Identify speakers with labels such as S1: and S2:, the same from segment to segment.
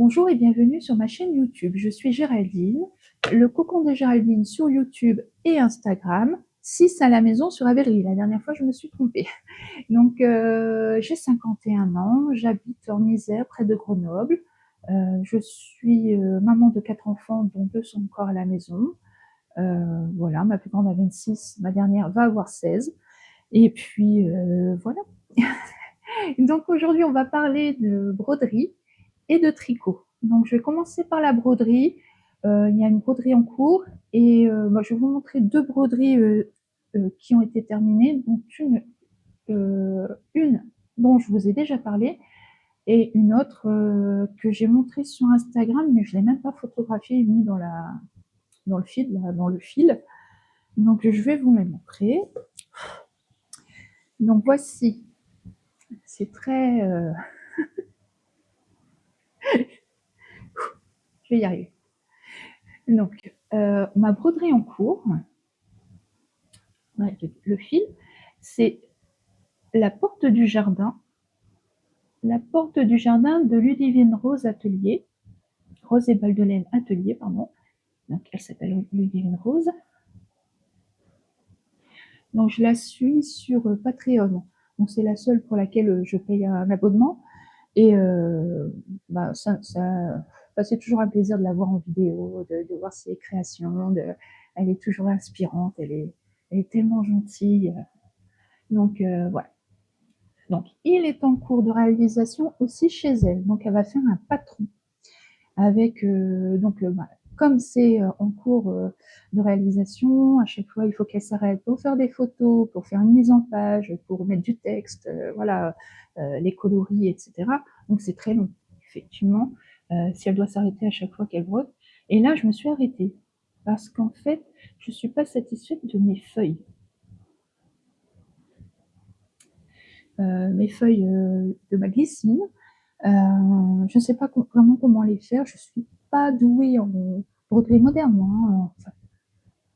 S1: Bonjour et bienvenue sur ma chaîne YouTube. Je suis Géraldine, le cocon de Géraldine sur YouTube et Instagram, 6 à la maison sur Avery. La dernière fois, je me suis trompée. Donc, j'ai 51 ans, j'habite en Isère, près de Grenoble. Je suis maman de 4 enfants, dont 2 sont encore à la maison. Voilà, ma plus grande a 26, ma dernière va avoir 16. Et puis, voilà. Donc, aujourd'hui, on va parler de broderie et de tricot. Donc, je vais commencer par la broderie. Il y a une broderie en cours et je vais vous montrer deux broderies qui ont été terminées. Donc, une dont je vous ai déjà parlé et une autre que j'ai montrée sur Instagram, mais je ne l'ai même pas photographiée mis dans le fil, dans le fil. Donc, je vais vous les montrer. Donc, voici. C'est très... je vais y arriver. Donc, ma broderie en cours, le fil, c'est la porte du jardin de Ludivine Rose Atelier, Rose et Baldelaine Atelier, pardon. Donc, elle s'appelle Ludivine Rose. Donc, je la suis sur Patreon. Donc, c'est la seule pour laquelle je paye un abonnement. Et c'est toujours un plaisir de la voir en vidéo, de voir ses créations. Elle est toujours inspirante, elle est tellement gentille. Donc, voilà. Donc, il est en cours de réalisation aussi chez elle. Donc, elle va faire un patron avec, comme c'est en cours de réalisation, à chaque fois, il faut qu'elle s'arrête pour faire des photos, pour faire une mise en page, pour mettre du texte, les coloris, etc. Donc, c'est très long, effectivement, si elle doit s'arrêter à chaque fois qu'elle brode. Et là, je me suis arrêtée parce qu'en fait, je ne suis pas satisfaite de mes feuilles. Mes feuilles de ma glycine. Je ne sais pas vraiment comment les faire. Je ne suis pas douée en broderie moderne, moi, hein. Enfin,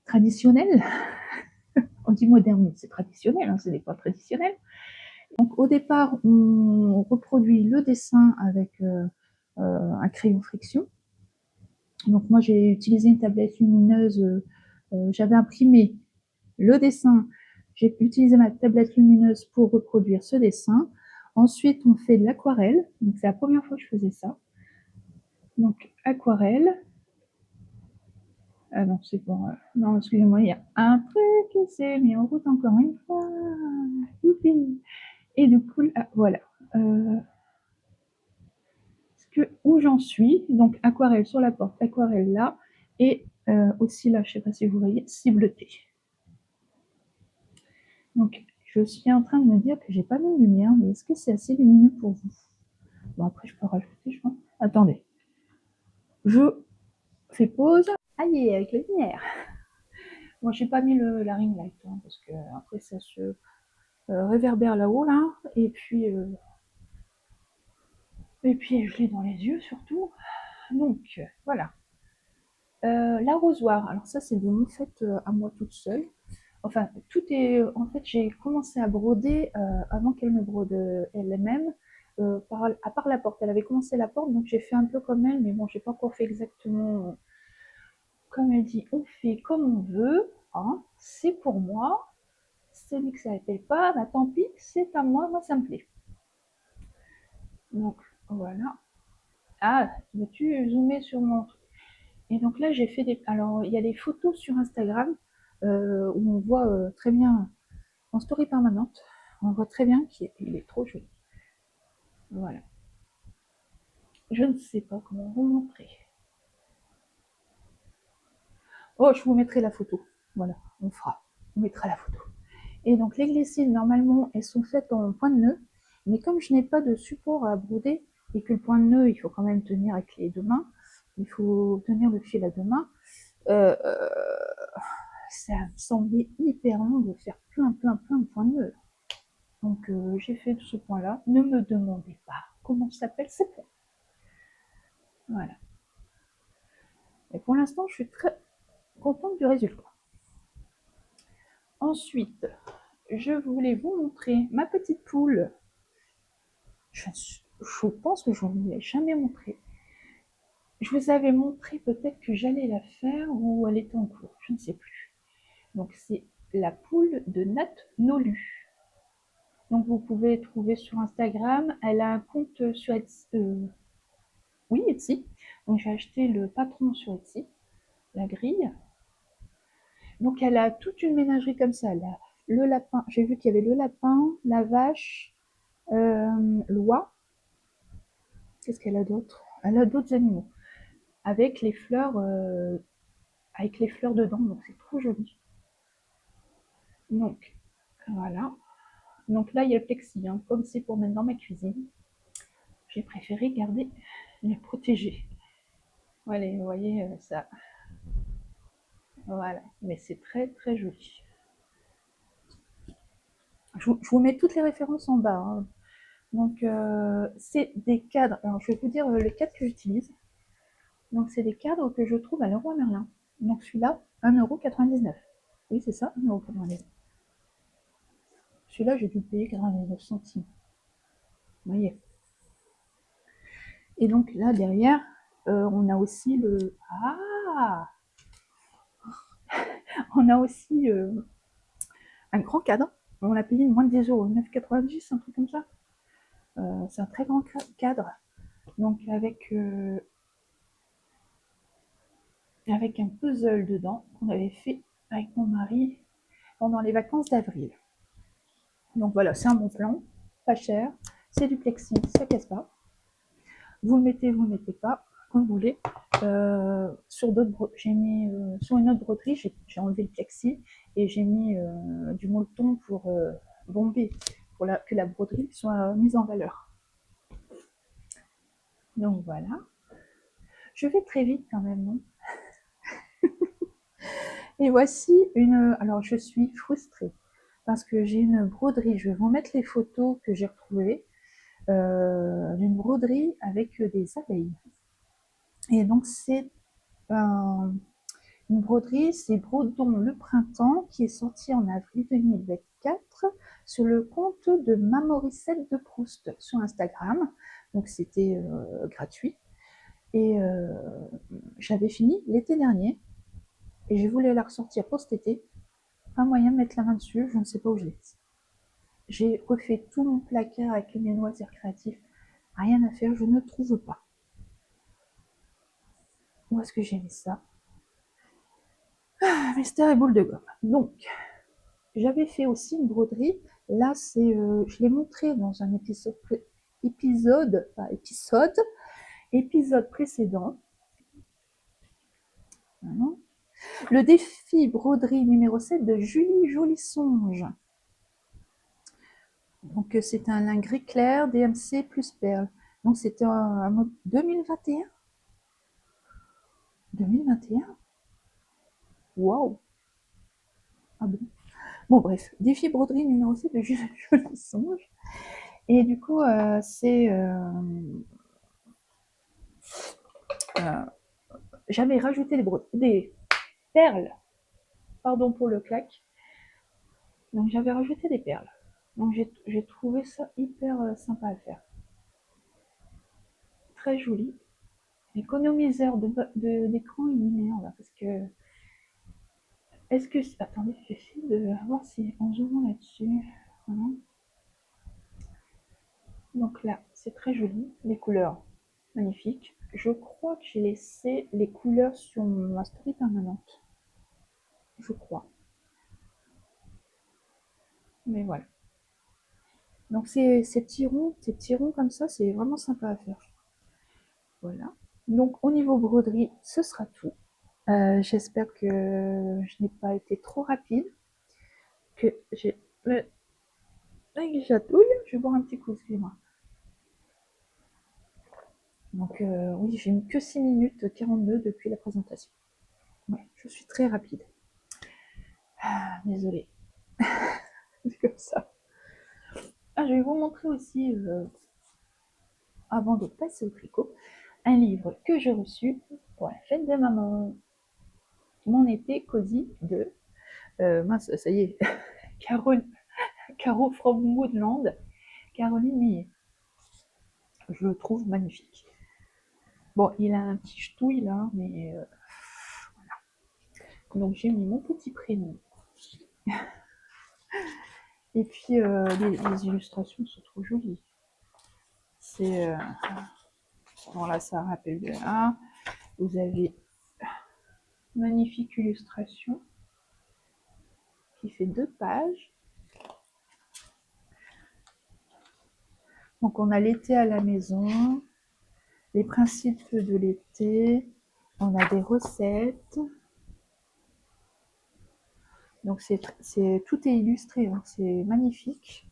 S1: traditionnelle. On dit moderne, mais c'est traditionnel, hein, ce n'est pas traditionnel. Donc au départ, on reproduit le dessin avec un crayon friction. Donc moi, j'ai utilisé une tablette lumineuse. J'avais imprimé le dessin. J'ai utilisé ma tablette lumineuse pour reproduire ce dessin. Ensuite, on fait de l'aquarelle. Donc, c'est la première fois que je faisais ça. Donc, aquarelle. Ah non, c'est bon. Non, excusez-moi, il y a un truc qui s'est mis en route encore une fois. Youpi. Et du coup, voilà. Où j'en suis, donc aquarelle sur la porte, aquarelle là, et aussi là, je ne sais pas si vous voyez, cibleté. Donc, je suis en train de me dire que j'ai pas mis de lumière, mais est-ce que c'est assez lumineux pour vous? Bon, après, je peux rajouter, je pense. Attendez. Je fais pause. Aïe, avec la lumière. Bon, j'ai pas mis la ring light, hein, parce que après, ça se réverbère là-haut, là. Et puis, je l'ai dans les yeux, surtout. Donc, voilà. L'arrosoir. Alors ça, c'est de mon fait à moi toute seule. Enfin, tout est... En fait, j'ai commencé à broder avant qu'elle me brode elle-même. À part la porte, elle avait commencé la porte, donc j'ai fait un peu comme elle, mais bon, j'ai pas encore fait exactement comme elle dit. On fait comme on veut, hein. C'est pour moi. Celui que ça ne plaît pas, bah tant pis, c'est à moi, ça me plaît. Donc voilà. Ah, veux-tu zoomer sur mon truc? Et donc là, j'ai fait des. Alors, il y a des photos sur Instagram où on voit très bien en story permanente. On voit très bien qu'il est trop joli. Voilà. Je ne sais pas comment vous montrer. Oh, je vous mettrai la photo. Voilà, on fera. On mettra la photo. Et donc, les glycines, normalement, elles sont faites en point de nœud. Mais comme je n'ai pas de support à broder et que le point de nœud, il faut quand même tenir avec les deux mains, il faut tenir le fil à deux mains, ça me semblait hyper long de faire plein de points de nœud. Donc, j'ai fait ce point-là. Ne me demandez pas comment s'appelle ce point. Voilà. Et pour l'instant, je suis très contente du résultat. Ensuite, je voulais vous montrer ma petite poule. Je pense que je ne vous l'ai jamais montré. Je vous avais montré peut-être que j'allais la faire ou elle était en cours, je ne sais plus. Donc c'est la poule de Nat Nolu. Donc vous pouvez trouver sur Instagram. Elle a un compte sur Etsy. Oui, Etsy. Donc j'ai acheté le patron sur Etsy, la grille. Donc elle a toute une ménagerie comme ça. Elle a le lapin. J'ai vu qu'il y avait le lapin, la vache, l'oie. Qu'est-ce qu'elle a d'autre? Elle a d'autres animaux avec les fleurs, dedans. Donc c'est trop joli. Donc voilà. Donc là il y a le plexi. Hein. Comme c'est pour mettre dans ma cuisine, j'ai préféré garder les protégés. Voilà, vous voyez ça. Voilà, mais c'est très très joli. Je vous mets toutes les références en bas. Hein. Donc, c'est des cadres. Alors, je vais vous dire le cadre que j'utilise. Donc, c'est des cadres que je trouve à Leroy Merlin. Donc, celui-là, 1,99 €. Oui, c'est ça, 1,99 €. Celui-là, j'ai dû payer 99 centimes. Vous voyez. Et donc, là, derrière, on a aussi le. Ah, on a aussi un grand cadre. On l'a payé moins de 10 €, 9,90 €, un truc comme ça. C'est un très grand cadre. Donc, avec un puzzle dedans qu'on avait fait avec mon mari pendant les vacances d'avril. Donc voilà, c'est un bon plan, pas cher, c'est du plexi, ça casse pas. Vous le mettez pas, comme vous voulez. J'ai mis sur une autre broderie, j'ai enlevé le plexi et j'ai mis du molleton pour bomber, pour que la broderie soit mise en valeur. Donc voilà. Je vais très vite quand même, non? Et voici une. Alors je suis frustrée parce que j'ai une broderie. Je vais vous mettre les photos que j'ai retrouvées d'une broderie avec des abeilles. Et donc c'est une broderie, c'est Brodons le printemps qui est sorti en avril 2024 sur le compte de Mamoricette de Proust sur Instagram. Donc c'était gratuit. Et j'avais fini l'été dernier et je voulais la ressortir pour cet été. Pas moyen de mettre la main dessus, je ne sais pas où je l'ai mise. J'ai refait tout mon placard avec mes loisirs créatifs. Rien à faire, je ne trouve pas. Où est-ce que j'ai mis ça? Mystère et boule de gomme. Donc, j'avais fait aussi une broderie. Là, je l'ai montré dans un épisode précédent. Voilà. Le défi broderie numéro 7 de Julie Jolisonge. Donc, c'est un lin gris clair, DMC plus perle. Donc, c'était un mode 2021. 2021. Waouh. Ah bon. Bon, bref. Défi broderie numéro 7 de Julie Jolisonge. Et du coup, j'avais rajouté des perles. Pardon pour le claque. Donc j'avais rajouté des perles. Donc j'ai trouvé ça hyper sympa à faire. Très joli. Économiseur d'écran il m'énerve parce que. Est-ce que. Attendez, j'essaie de voir si en zoomant là-dessus. Voilà. Donc là, c'est très joli. Les couleurs magnifiques. Je crois que j'ai laissé les couleurs sur ma story permanente. Je crois. Mais voilà. Donc ces petits ronds comme ça, c'est vraiment sympa à faire. Voilà. Donc au niveau broderie, ce sera tout. J'espère que je n'ai pas été trop rapide, que j'ai le chatouille. Je vais boire un petit coup, excusez-moi. Donc oui, j'ai mis que 6 minutes 42 depuis la présentation. Ouais, je suis très rapide. Ah, désolée. C'est comme ça. Ah, je vais vous montrer aussi, avant de passer au tricot, un livre que j'ai reçu pour la fête de maman. Mon été cosy de mince, ça y est, Caro from Woodland, Caroline Millet. Je le trouve magnifique. Bon, il a un petit ch'touille là, mais voilà. Donc j'ai mis mon petit prénom. Et puis les illustrations sont trop jolies. C'est bon là ça rappelle de là. Vous avez une magnifique illustration qui fait 2 pages. Donc on a l'été à la maison, les principes de l'été, on a des recettes. Donc tout est illustré, hein, c'est magnifique.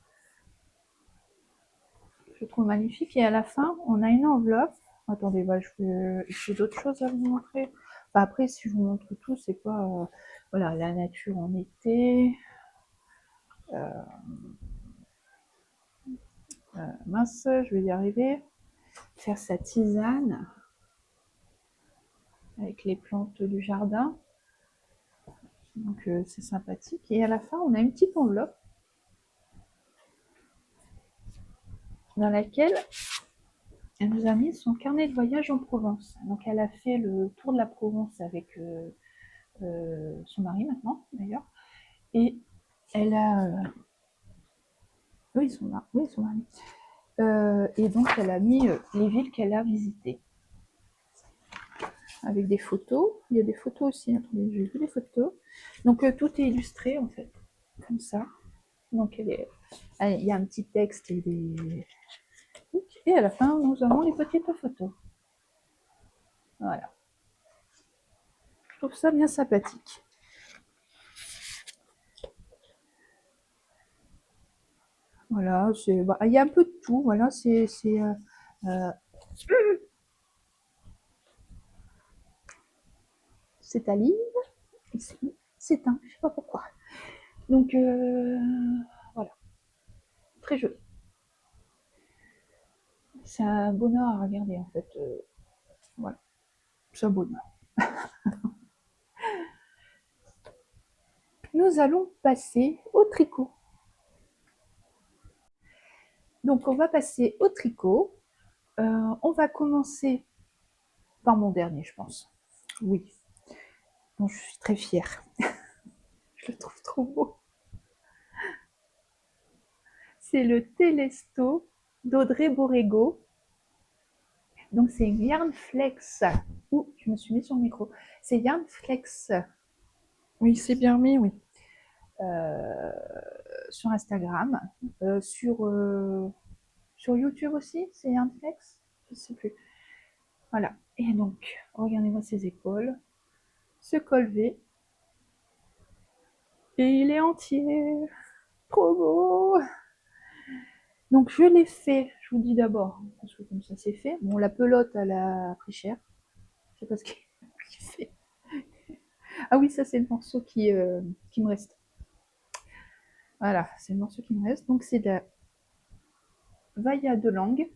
S1: Je trouve magnifique. Et à la fin, on a une enveloppe. Attendez, bah, j'ai d'autres choses à vous montrer. Enfin, après, si je vous montre tout, c'est pas voilà, la nature en été. Mince, je vais y arriver. Faire sa tisane avec les plantes du jardin. Donc c'est sympathique. Et à la fin, on a une petite enveloppe dans laquelle elle nous a mis son carnet de voyage en Provence. Donc elle a fait le tour de la Provence avec son mari maintenant, d'ailleurs. Et elle a... oui, son mari. Oui, son mari. Et donc elle a mis les villes qu'elle a visitées. Avec des photos. Il y a des photos aussi. Attendez, j'ai vu les photos. Donc tout est illustré en fait. Comme ça. Donc il y a un petit texte et des... Et à la fin, nous avons les petites photos. Voilà. Je trouve ça bien sympathique. Voilà, bah, il y a un peu de tout. Voilà, c'est à lire. C'est un, je sais pas pourquoi. Donc voilà, très joli. C'est un bonheur à regarder en fait. Voilà, c'est un bonheur. Nous allons passer au tricot. Donc on va passer au tricot. On va commencer par mon dernier, je pense. Oui, donc je suis très fière. Je le trouve trop beau. C'est le Telesto d'Audrey Borrego. Donc c'est Yarnflex. Ouh, je me suis mis sur le micro. C'est Yarnflex. Oui, c'est bien mis, oui. Sur Instagram, sur YouTube aussi, c'est Yarnflex. Je ne sais plus. Voilà. Et donc, regardez-moi ses épaules, ce col V. Et il est entier. Trop beau. Donc je l'ai fait, je vous dis d'abord, parce que comme ça c'est fait. Bon, la pelote, elle a pris cher. Je sais pas ce qu'il fait. Ah oui, ça c'est le morceau qui me reste. Voilà, c'est le morceau qui me reste. Donc c'est de la Vaya de Langue.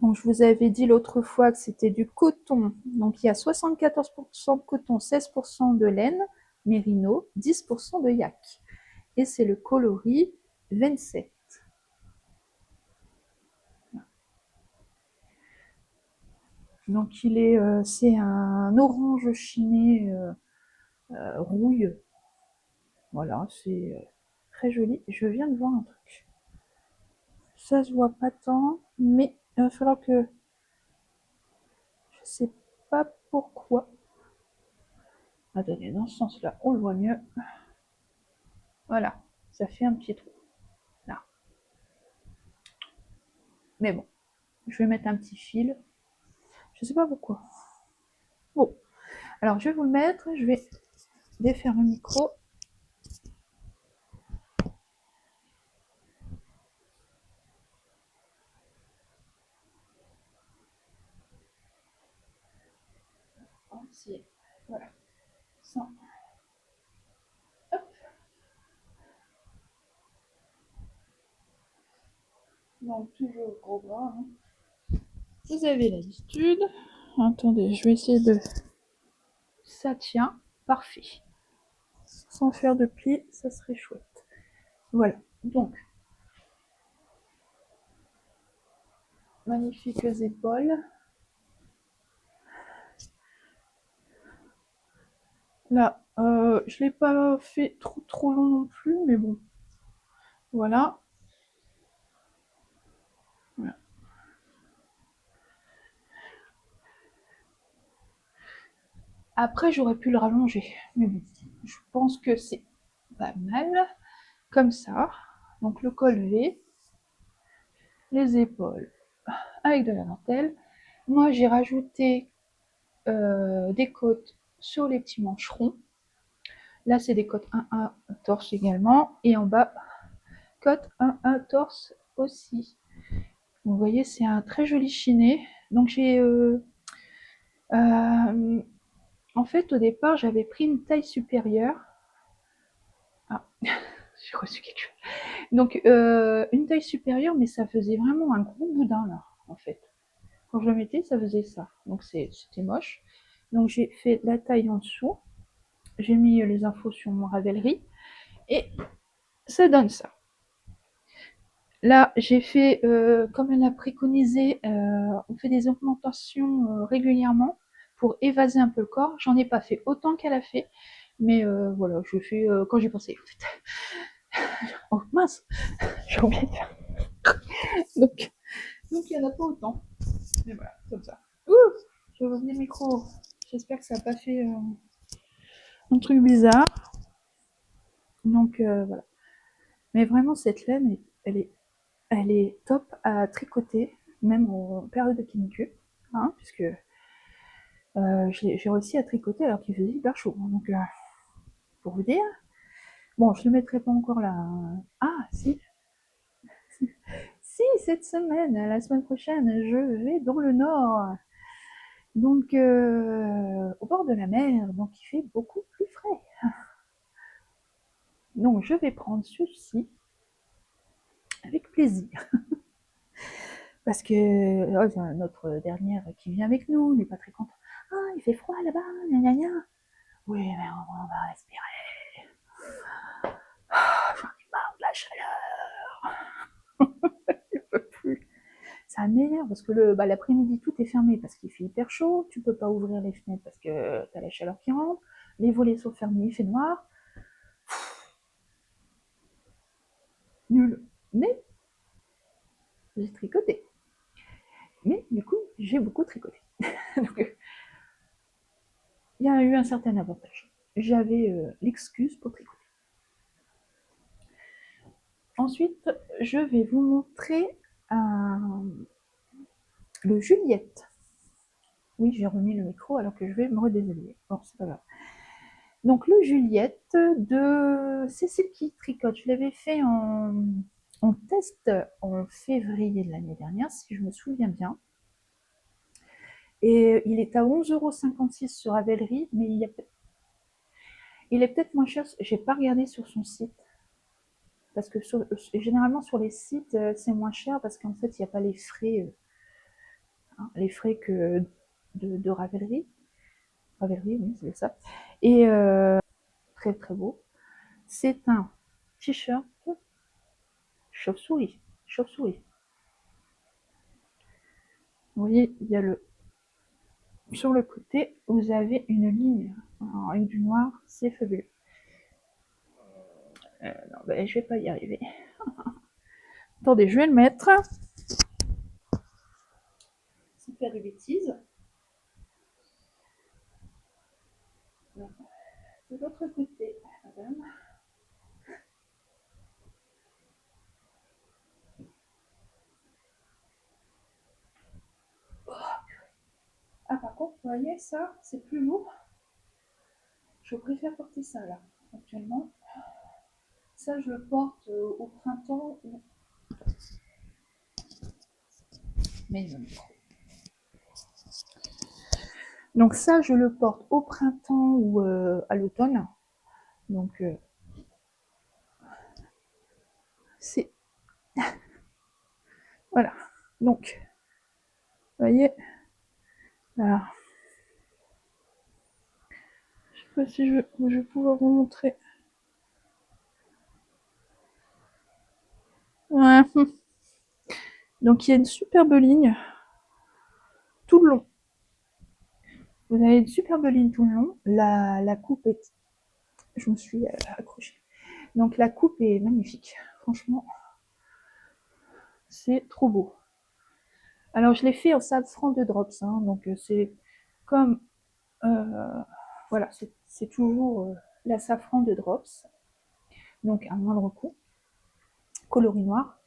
S1: Donc je vous avais dit l'autre fois que c'était du coton. Donc il y a 74% de coton, 16% de laine, mérino, 10% de yak. Et c'est le coloris 27. Donc c'est un orange chiné rouille. Voilà, c'est très joli. Je viens de voir un truc. Ça se voit pas tant, mais il va falloir que... Je sais pas pourquoi. Attendez, dans ce sens-là, on le voit mieux. Voilà, ça fait un petit trou. Là. Mais bon, je vais mettre un petit fil. Je sais pas pourquoi. Bon, alors je vais vous le mettre. Je vais défaire le micro. Voilà. Ça. Hop. Donc toujours gros bras. Hein. Vous avez l'habitude. Attendez, je vais essayer de... Ça tient. Parfait. Sans faire de plis, ça serait chouette. Voilà. Donc, magnifiques épaules. Là, je l'ai pas fait trop long non plus, mais bon, voilà. Voilà. Après, j'aurais pu le rallonger, mais bon, je pense que c'est pas mal comme ça. Donc le col V, les épaules avec de la dentelle. Moi, j'ai rajouté des côtes sur les petits mancherons. Là, c'est des côtes 1-1 torse également. Et en bas, côte 1-1 torse aussi. Vous voyez, c'est un très joli chiné. Donc j'ai... en fait, au départ, j'avais pris une taille supérieure. Ah, j'ai reçu quelque chose. Donc, une taille supérieure, mais ça faisait vraiment un gros boudin, là, en fait. Quand je le mettais, ça faisait ça. Donc, c'était moche. Donc, j'ai fait la taille en dessous. J'ai mis les infos sur mon Ravelry. Et ça donne ça. Là, j'ai fait, comme elle a préconisé, on fait des augmentations régulièrement pour évaser un peu le corps. J'en ai pas fait autant qu'elle a fait, mais voilà, je fais quand j'ai pensé. En fait. Oh mince, j'ai oublié de faire. Donc, il n'y en a pas autant. Mais voilà, comme ça. Ouh, j'ai revenu le micro. J'espère que ça n'a pas fait un truc bizarre. Donc voilà. Mais vraiment, cette laine, elle est top à tricoter, même en période de canicule, hein, puisque j'ai réussi à tricoter alors qu'il faisait hyper chaud. Donc, pour vous dire, bon, je ne le mettrai pas encore là. Ah, si, si, cette semaine, la semaine prochaine, je vais dans le nord, donc au bord de la mer, donc il fait beaucoup plus frais. Donc, je vais prendre ceci avec plaisir. Parce que oh, notre dernière qui vient avec nous n'est pas très contente. Ah, il fait froid là-bas, gna gna gna. Oui, mais on va respirer. J'en ai marre de la chaleur. Je peux plus. Ça m'énerve parce que l'après-midi, tout est fermé parce qu'il fait hyper chaud. Tu peux pas ouvrir les fenêtres parce que t'as la chaleur qui rentre. Les volets sont fermés, il fait noir. Nul. Mais j'ai tricoté. Mais du coup, j'ai beaucoup tricoté. Donc, il y a eu un certain avantage. J'avais l'excuse pour tricoter. Ensuite, je vais vous montrer le Juliette. Oui, j'ai remis le micro alors que je vais me redéshabiller. Bon, c'est pas grave. Donc, le Juliette de Cécile qui tricote. Je l'avais fait en test en février de l'année dernière, si je me souviens bien. Et il est à 11,56 € sur Ravelry, mais il est peut-être moins cher. J'ai pas regardé sur son site. Parce que généralement sur les sites, c'est moins cher parce qu'en fait, il n'y a pas les frais que de Ravelry. Ravelry, oui, c'est ça. Et très très beau. C'est un t-shirt chauve-souris. Chauve-souris. Vous voyez, il y a sur le côté, vous avez une ligne avec du noir, c'est fabuleux. Non, ben, je vais pas y arriver. Attendez, je vais le mettre. Sans faire de bêtises. De l'autre côté, madame. Ah, par contre, vous voyez, ça, c'est plus lourd. Je préfère porter ça, là, actuellement. Ça, je le porte au printemps. Mais donc ça, je le porte au printemps ou à l'automne. Donc, c'est... Voilà. Donc, vous voyez, là, je sais pas si je vais pouvoir vous montrer. Ouais. Donc il y a une superbe ligne tout le long. Vous avez une superbe ligne tout le long. La coupe est... Je me suis accrochée. Donc la coupe est magnifique. Franchement, c'est trop beau. Alors je l'ai fait en safran de drops. Hein, donc c'est comme... voilà, c'est toujours la safran de drops. Donc un moindre coût. Coloris noir.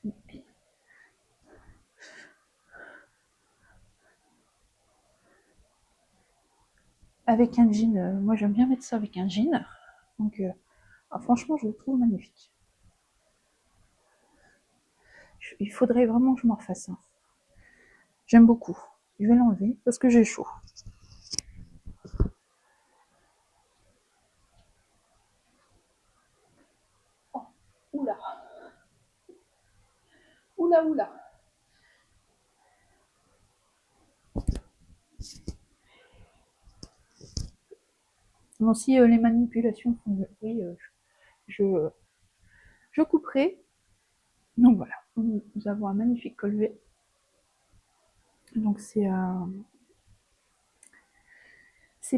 S1: Avec un jean, moi j'aime bien mettre ça avec un jean. Donc franchement, je le trouve magnifique. Il faudrait vraiment que je m'en refasse un. J'aime beaucoup. Je vais l'enlever parce que j'ai chaud. Oh, oula. Oula, oula. Bon, si les manipulations font de bruit, je, je couperai. Donc voilà, nous avons un magnifique col V. Donc c'est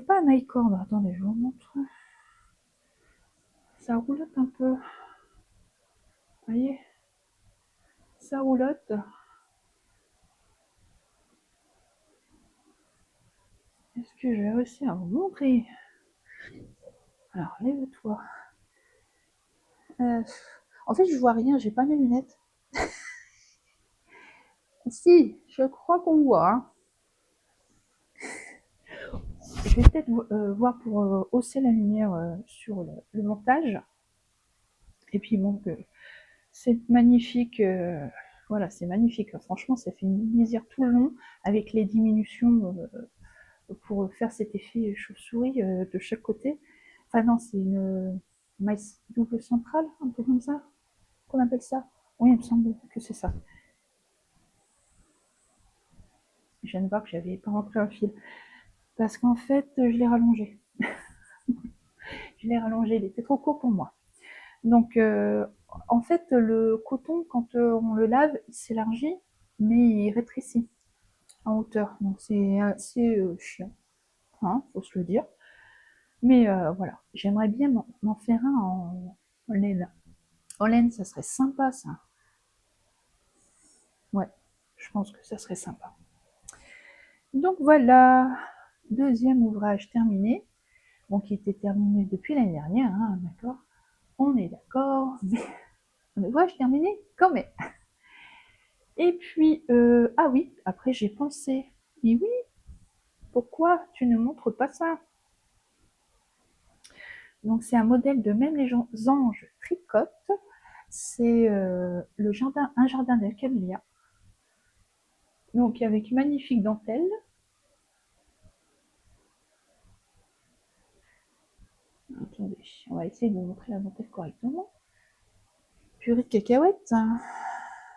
S1: pas un high-cord. Attendez, je vous montre. Ça roulotte un peu. Vous voyez, ça roulotte. Est-ce que je vais réussir à vous montrer? Alors, lève-toi. En fait, je vois rien, j'ai pas mes lunettes. Si, je crois qu'on voit. Hein. Je vais peut-être voir pour hausser la lumière sur le montage. Et puis bon, c'est magnifique. Voilà, c'est magnifique. Franchement, ça fait une lisière tout le long avec les diminutions pour faire cet effet chauve-souris de chaque côté. Enfin non, c'est une maille double centrale, un peu comme ça, qu'on appelle ça. Oui, il me semble que c'est ça. Je viens de voir que j'avais pas rentré un fil. Parce qu'en fait, je l'ai rallongé. Je l'ai rallongé, il était trop court pour moi. Donc, en fait, le coton, quand on le lave, il s'élargit, mais il rétrécit en hauteur. Donc, c'est assez chiant, hein, faut se le dire. Mais voilà, j'aimerais bien m'en faire un en laine. En laine, ça serait sympa, ça. Ouais, je pense que ça serait sympa. Donc voilà, deuxième ouvrage terminé. Bon, qui était terminé depuis l'année dernière, hein, d'accord. On est d'accord, mais un ouvrage terminé quand même. Et puis, ah oui, après j'ai pensé, mais oui, pourquoi tu ne montres pas ça? Donc c'est un modèle de Même les anges tricotent. C'est un jardin de camélia. Donc avec magnifique dentelle. Attendez, on va essayer de vous montrer la dentelle correctement. Purée de cacahuètes, hein,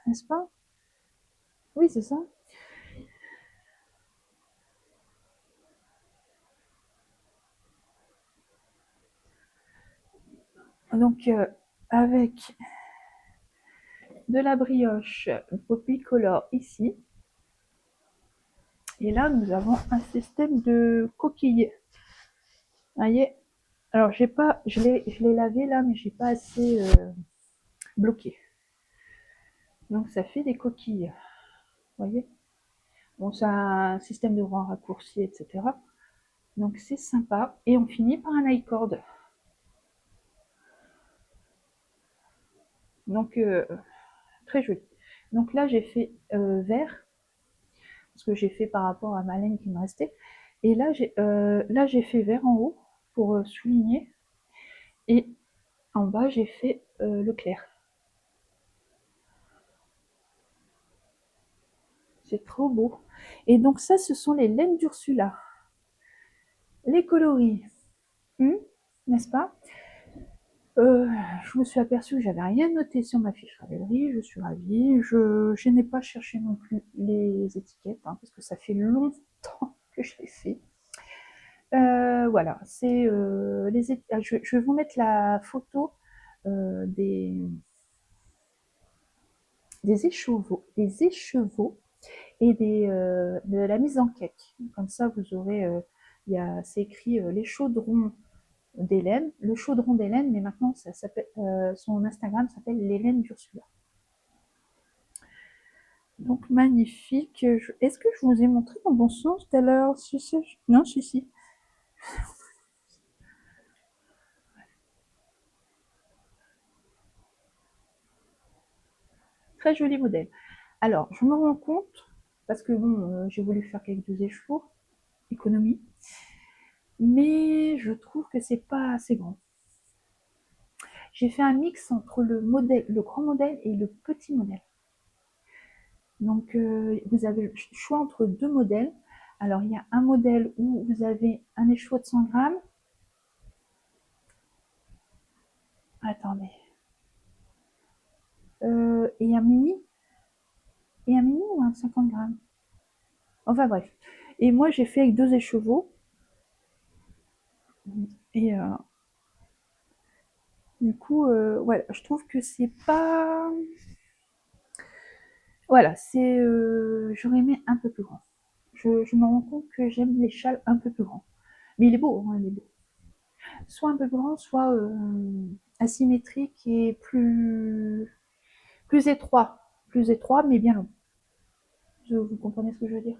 S1: n'est-ce pas? Oui, c'est ça. Donc avec de la brioche poppycolor ici. Et là, nous avons un système de coquilles. Vous voyez. Alors, j'ai pas, je l'ai lavé là, mais j'ai pas assez bloqué. Donc, ça fait des coquilles. Vous voyez. Bon, c'est un système de rang raccourci, etc. Donc, c'est sympa. Et on finit par un high cord. Donc, très joli. Donc là, j'ai fait vert, parce que j'ai fait par rapport à ma laine qui me restait. Et là, j'ai fait vert en haut pour souligner. Et en bas, j'ai fait le clair. C'est trop beau. Et donc ça, ce sont les laines d'Ursula. Les coloris, n'est-ce pas? Je me suis aperçue que j'avais rien noté sur ma fiche Ravelry, je suis ravie. Je n'ai pas cherché non plus les étiquettes, hein, parce que ça fait longtemps que je l'ai fait. Voilà, c'est je vais vous mettre la photo des des écheveaux et de la mise en cake. Comme ça, vous aurez, c'est écrit les chaudrons d'Hélène, le chaudron d'Hélène, mais maintenant ça s'appelle, son Instagram s'appelle l'Hélène d'Ursula. Donc magnifique. Est-ce que je vous ai montré dans bon sens tout à l'heure? Non, si. Très joli modèle. Alors, je me rends compte, parce que bon, j'ai voulu faire quelques écheveaux, économie, mais je trouve que c'est pas assez grand. J'ai fait un mix entre le grand modèle et le petit modèle. Donc, vous avez le choix entre deux modèles. Alors, il y a un modèle où vous avez un écheveau de 100 grammes. Attendez. Et un mini. Et un mini ou un 50 grammes. Enfin bref. Et moi, j'ai fait avec deux écheveaux. Et du coup, ouais, je trouve que c'est pas. Voilà, j'aurais aimé un peu plus grand. Je me rends compte que j'aime les châles un peu plus grands. Mais il est beau, hein, il est beau. Soit un peu plus grand, soit asymétrique et plus étroit. Plus étroit, mais bien long. Vous comprenez ce que je veux dire?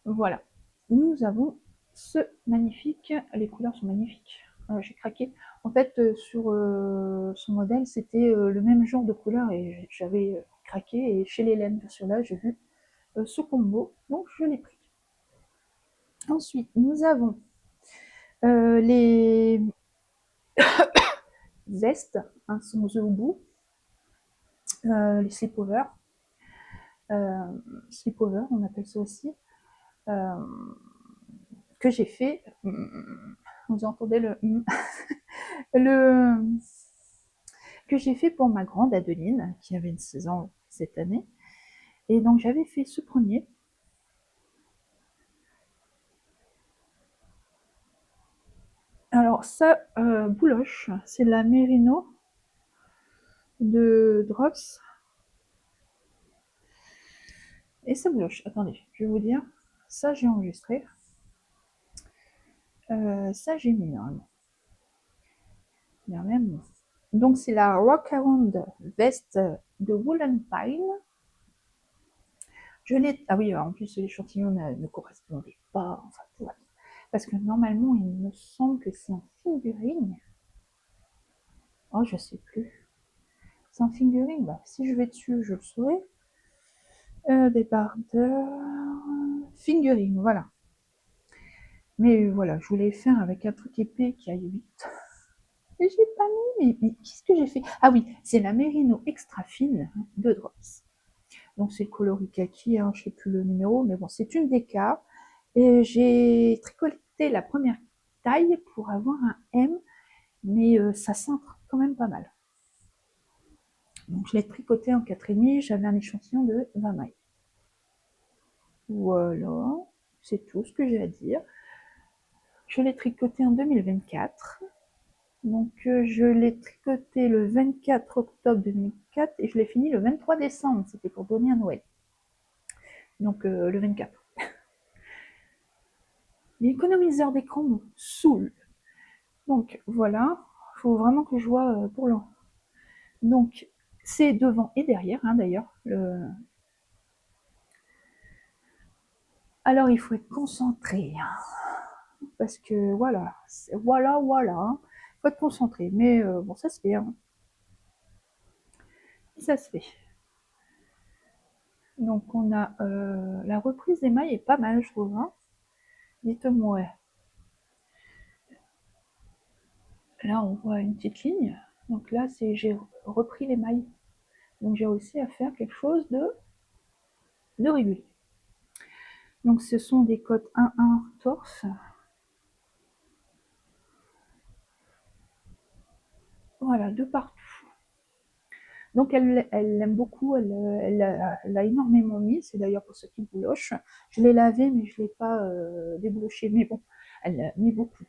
S1: Voilà. Nous avons ce magnifique. Les couleurs sont magnifiques. J'ai craqué. En fait, sur ce modèle, c'était le même genre de couleur et j'avais craqué. Et chez l'Hélène sur là, j'ai vu ce combo, donc je l'ai pris. Ensuite, nous avons les zestes, hein, sont au bout, les slipovers. Slipover, on appelle ça aussi. Euh, que j'ai fait. Vous entendez le que j'ai fait pour ma grande Adeline, qui avait 16 ans cette année. Et donc j'avais fait ce premier. Alors ça, bouloche, c'est la Merino de Drops. Et ça bouloche. Attendez, je vais vous dire. Ça, j'ai enregistré. Ça, j'ai mis normalement. Même. Donc c'est la Rock Around Vest de Woolen Pine. Je l'ai. Ah oui, en plus l'échantillon ne correspondait pas. Enfin, tout va bien. Parce que normalement, il me semble que c'est un fingering. Oh, je sais plus. C'est un fingering. Bah, si je vais dessus, je le saurai. Débardeur. Fingering, voilà. Mais voilà, je voulais faire avec un truc épais qui aille vite. Et j'ai pas mis, mais qu'est-ce que j'ai fait? Ah oui, c'est la Merino extra fine de Drops. Donc c'est le coloris kaki, hein, je ne sais plus le numéro, mais bon, c'est une DK. Et j'ai tricoté la première taille pour avoir un M, mais ça cintre quand même pas mal. Donc je l'ai tricoté en 4,5, j'avais un échantillon de 20 mailles. Voilà, c'est tout ce que j'ai à dire. Je l'ai tricoté en 2024. Donc je l'ai tricoté le 24 octobre 2004 et je l'ai fini le 23 décembre. C'était pour donner à Noël. Donc le 24. L'économiseur d'écran me saoule. Donc voilà, il faut vraiment que je vois pour l'an. Donc c'est devant et derrière, hein, d'ailleurs. Alors il faut être concentré, hein, parce que voilà, voilà, il faut être concentré. Mais bon, ça se fait, hein. Ça se fait. Donc on a la reprise des mailles est pas mal, je trouve, hein. Dites-moi. Là, on voit une petite ligne. Donc là, j'ai repris les mailles. Donc j'ai réussi à faire quelque chose de régulier. Donc ce sont des cotes 1-1 torse. Voilà, de partout. Donc elle l'aime beaucoup, elle a énormément mis, c'est d'ailleurs pour ce qui bouloche. Je l'ai lavé, mais je ne l'ai pas débouloché, mais bon, elle a mis beaucoup.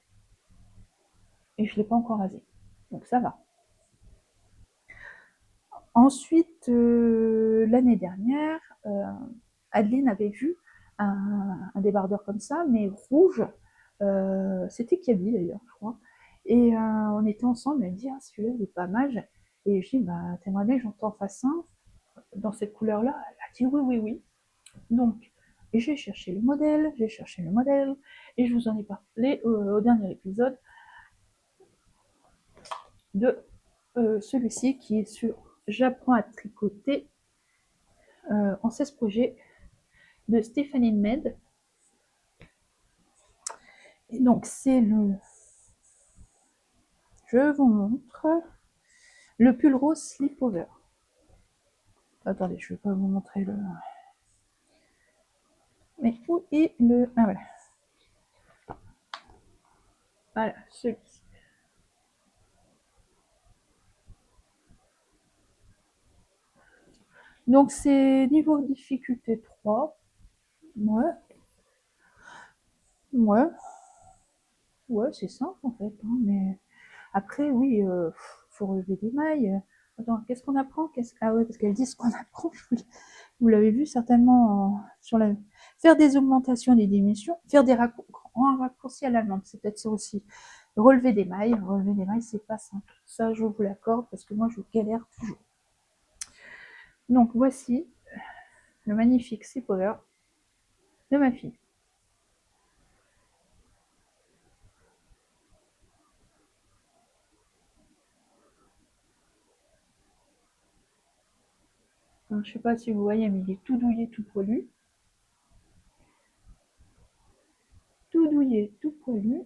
S1: Et je ne l'ai pas encore rasé. Donc ça va. Ensuite, l'année dernière, Adeline avait vu un débardeur comme ça, mais rouge. C'était Kaby d'ailleurs, je crois. Et on était ensemble, elle me dit ah, celui-là il est pas mal. Et je dis bah t'aimerais bien que j'en t'en fasse un dans cette couleur-là? Elle a dit oui, oui, oui. Donc j'ai cherché le modèle, et je vous en ai parlé au dernier épisode de celui-ci qui est sur J'apprends à tricoter en 16 projets de Stéphanie Med. Et donc c'est le, je vous montre, le pull rose slip-over. Attendez, je ne vais pas vous montrer le... Mais où est le... Ah voilà. Voilà, celui-ci. Donc c'est niveau difficulté 3. Ouais, ouais, ouais, c'est simple en fait. Hein, mais après, oui, faut relever des mailles. Attends, qu'est-ce qu'on apprend? Ah ouais, parce qu'elle dit ce qu'on apprend. Vous l'avez vu certainement sur la... Faire des augmentations, des diminutions, faire des raccourcis à l'allemande, c'est peut-être ça aussi. Relever des mailles, c'est pas simple. Ça, je vous l'accorde parce que moi, je galère toujours. Donc, voici le magnifique slip-over de ma fille. Alors, je sais pas si vous voyez, mais il est tout douillé, tout poilu. Tout douillé, tout poilu.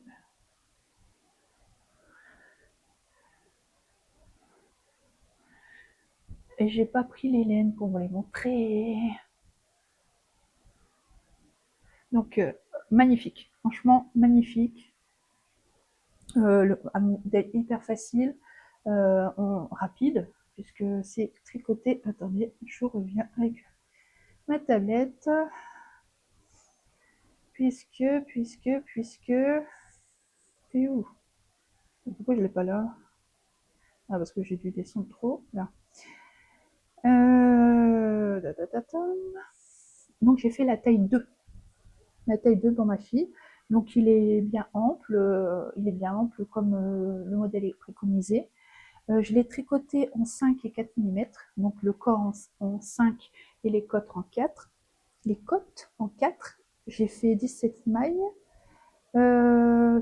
S1: Et j'ai pas pris les laines pour vous les montrer. Donc, magnifique. Franchement, magnifique. Un modèle hyper facile, rapide, puisque c'est tricoté. Attendez, je reviens avec ma tablette. Puisque. C'est où? Pourquoi je l'ai pas là? Ah, parce que j'ai dû descendre trop. Là. Euh... Donc j'ai fait la taille 2. La taille 2 pour ma fille. Donc il est bien ample, comme le modèle est préconisé. Je l'ai tricoté en 5 et 4 mm, donc le corps en 5 et les côtes en 4. Les côtes en 4, j'ai fait 17 mailles.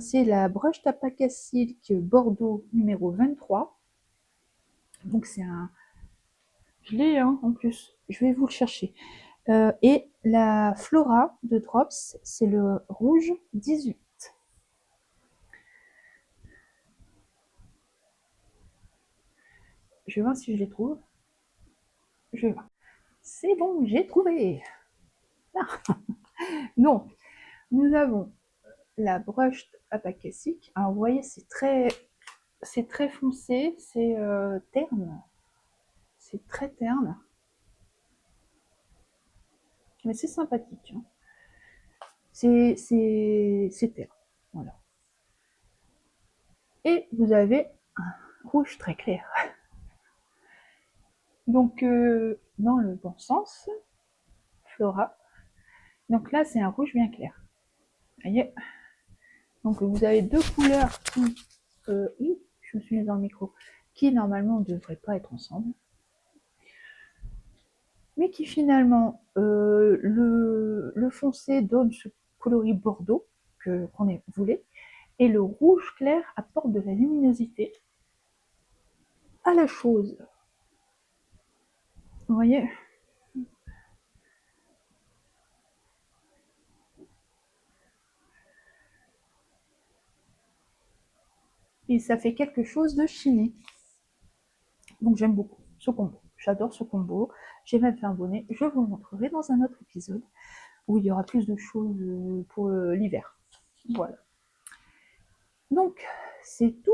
S1: C'est la broche Tapaca Silk Bordeaux numéro 23. Donc c'est un... Je l'ai hein, en plus, je vais vous le chercher. Et la Flora de Drops, c'est le rouge 18. Je vais voir si je les trouve. Je vais voir. C'est bon, j'ai trouvé. Ah. Donc, nous avons la broche apacasique. Alors, vous voyez, c'est très foncé, c'est terne. C'est très terne. Mais c'est sympathique. Hein. C'est terne. Voilà. Et vous avez un rouge très clair. Donc, dans le bon sens, Flora. Donc là, c'est un rouge bien clair. Vous voyez. Donc, vous avez deux couleurs qui... je me suis mise dans le micro. Qui, normalement, ne devraient pas être ensemble. Mais qui, finalement, le foncé donne ce coloris bordeaux qu'on voulait. Et le rouge clair apporte de la luminosité à la chose. Vous voyez? Et ça fait quelque chose de chiné. Donc j'aime beaucoup ce combo. J'adore ce combo. J'ai même fait un bonnet. Je vous le montrerai dans un autre épisode où il y aura plus de choses pour l'hiver. Voilà. Donc c'est tout.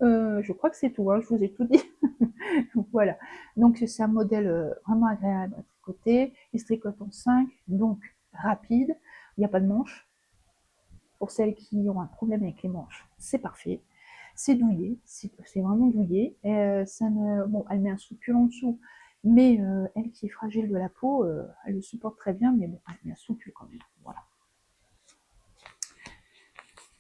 S1: Je crois que c'est tout. Hein. Je vous ai tout dit. Voilà. Donc c'est un modèle vraiment agréable à tricoter. Il se tricote en 5, donc rapide. Il n'y a pas de manches. Pour celles qui ont un problème avec les manches, c'est parfait. C'est douillet, c'est vraiment douillet. Ça ne, bon, elle met un soupul en dessous, mais elle qui est fragile de la peau, elle le supporte très bien, mais bon, elle met un soupul quand même. Voilà.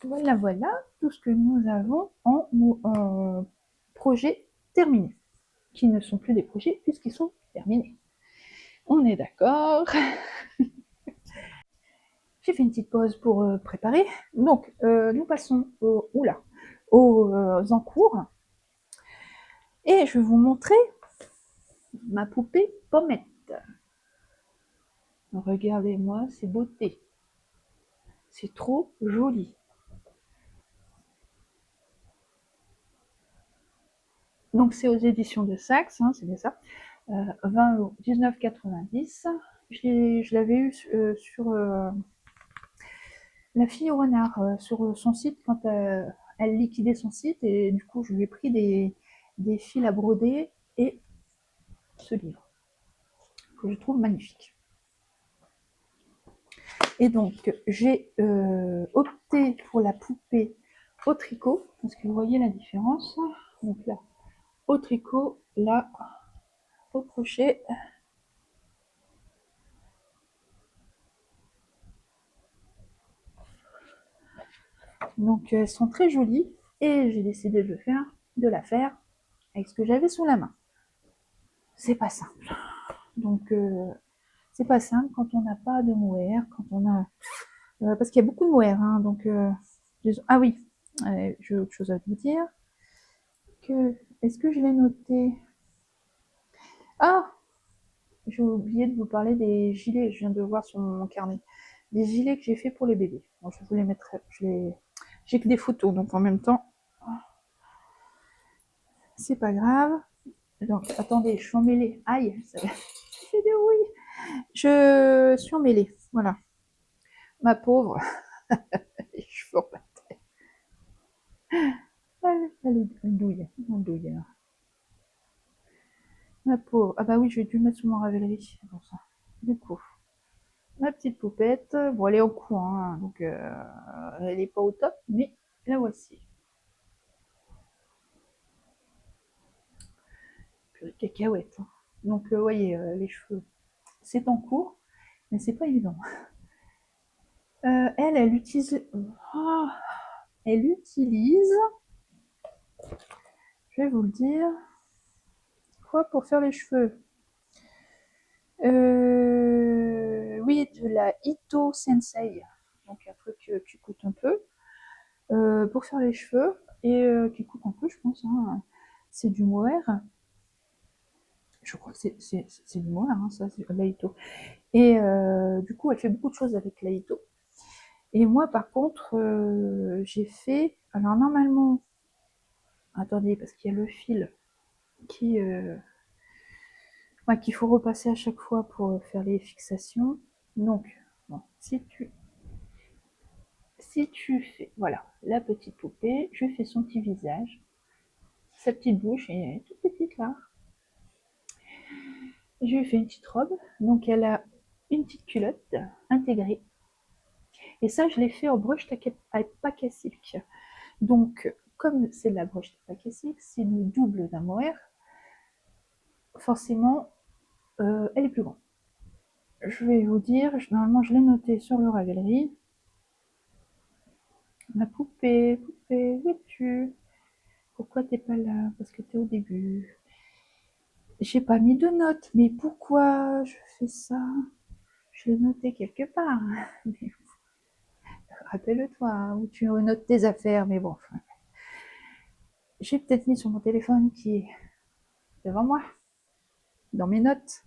S1: Voilà, voilà tout ce que nous avons en projets terminés, qui ne sont plus des projets puisqu'ils sont terminés. On est d'accord. J'ai fait une petite pause pour préparer. Donc, nous passons aux encours. Et je vais vous montrer ma poupée Pommette. Regardez-moi ces beautés. C'est trop joli. Donc, c'est aux éditions de Saxe, hein, c'est bien ça. 20 €, 19,90 €. Je l'avais eu sur la fille au renard, sur son site quand elle liquidait son site. Et du coup, je lui ai pris des fils à broder et ce livre que je trouve magnifique. Et donc, j'ai opté pour la poupée au tricot, parce que vous voyez la différence. Donc là, au tricot, là, au crochet. Donc, elles sont très jolies. Et j'ai décidé de la faire avec ce que j'avais sous la main. C'est pas simple. Donc, c'est pas simple quand on n'a pas de mohair, quand on a... parce qu'il y a beaucoup de mohair, hein, donc... ah oui, j'ai autre chose à vous dire. Est-ce que je l'ai noté? Ah, j'ai oublié de vous parler des gilets, je viens de voir sur mon carnet. Des gilets que j'ai fait pour les bébés. Bon, je vous les mettrai. J'ai que des photos, donc en même temps, c'est pas grave. Donc, attendez, je suis emmêlée. Aïe, ça fait des oui. Je suis emmêlée. Voilà. Ma pauvre. Les cheveux en bataille. Elle douille. Elle douille. Ma pauvre. Ah bah oui, j'ai dû mettre sur mon Ravelry. Pour ça. Du coup, ma petite poupette. Bon, elle est en coin, hein, donc elle est pas au top, mais la voici. Purée de cacahuètes. Hein. Donc, vous voyez, les cheveux, c'est en cours, mais c'est pas évident. Elle utilise. Oh, elle utilise. Je vais vous le dire. Quoi pour faire les cheveux? Oui, de la Ito Sensei. Donc, un truc qui coûte un peu. Pour faire les cheveux. Et qui coûte un peu, je pense. Hein. C'est du mohair. Je crois que c'est du mohair, hein, ça, c'est l'Aito. Et du coup, elle fait beaucoup de choses avec l'Aito. Et moi, par contre, j'ai fait. Alors, normalement. Attendez, parce qu'il y a le fil qui. Qu'il faut repasser à chaque fois pour faire les fixations. Donc, bon, si tu fais. Voilà, la petite poupée, je fais son petit visage. Sa petite bouche, elle est toute petite là. Je lui fais une petite robe. Donc, elle a une petite culotte intégrée. Et ça, je l'ai fait en broche alpaca silk. Donc, comme c'est de la broche alpaca silk, c'est le double d'un mohair. Forcément, elle est plus grande. Je vais vous dire, normalement, je l'ai noté sur le Ravelry. Ma poupée, où es-tu? Pourquoi t'es pas là? Parce que t'es au début. J'ai pas mis de notes, mais pourquoi je fais ça? Je l'ai noté quelque part. Rappelle-toi, hein, où tu notes tes affaires, mais bon. Enfin, j'ai peut-être mis sur mon téléphone qui est devant moi, dans mes notes.